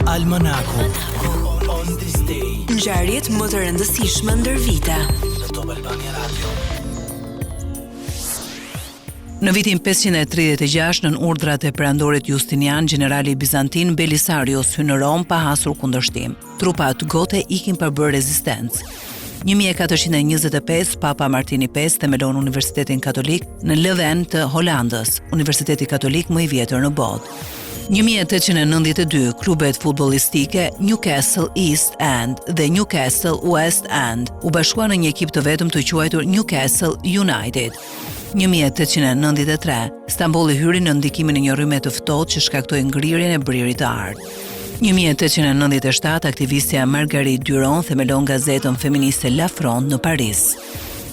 Almanaku on this day. Ngjarjet më të rëndësishme ndër vite. Në Top Albania Radio. Në vitin 536, nën urdhrat e perandorit Justinian, generali bizantin Belisarius hyn në Rom pa hasur kundërshtim. Trupat gote ikin për bërë rezistencë. 1425, Papa Martini V themelon Universitetin Katolik në Leuven të Holandës, Universiteti Katolik më i vjetër në botë. 1892, klubet futbollistike Newcastle East End dhe Newcastle West End u bashkuan në një ekip të vetëm të quajtur Newcastle United. 1893, Stambolli hyri në ndikimin e një rrymë të ftohtë që shkaktoi ngrirjen e bririt të art. 1897, aktivistja Marguerite Duron themelon gazetën feministe La Fronde në Paris.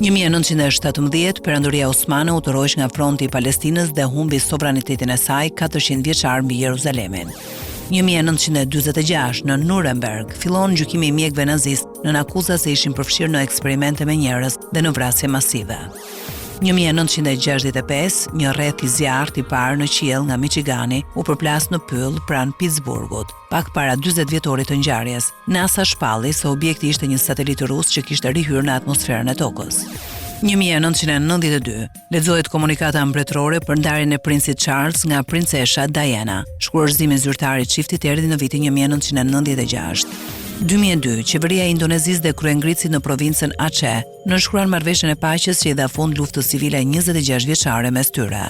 1917, perandoria osmane u tërhoq nga fronti i Palestinës dhe humbi sovranitetin e saj 400 vjeçar mbi Jeruzalemin. 1946, në Nuremberg, fillon gjykimi i mjekëve nazist nën akuza se ishin përfshirë në eksperimente me njerëz dhe në vrasje masive. 1965, një rreth i zjarrt i parë në qiell nga Michigani u përplas në pyll pranë Pittsburghut. Pak para 40 vjetorit të ngjarjes, NASA shpalli se objekti ishte një satelit rus që kishte rihyrë në atmosferën e tokës. 1992, lexohet komunikata mbretërore për ndarjen e princit Charles nga princesha Diana. Shkurorzimi zyrtar i çiftit erdhi në vitin 1996. 2002, qeveria e Indonezisë dhe kryengritësit në provincën Aceh nënshkruan marrëveshjen e paqes që i dha fund luftës civile 26 vjeçare mes tyre.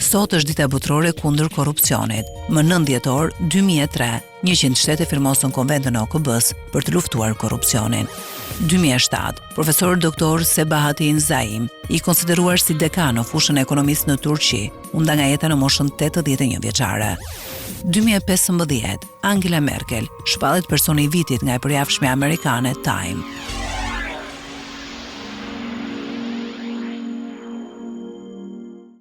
Sot është dita botërore kundër korrupsionit. Më 9 dhjetor 2003, 100 shtete firmosën konventin e OKB-s për të luftuar korrupsionin. 2007, profesor doktor Sebahatin Zaim, i konsideruar si dekan në fushën e ekonomisë në Turqi, u nda nga jeta në moshën 81 vjeçare. 2015, Angela Merkel shpallet personi i vitit nga e përjavshme amerikane Time.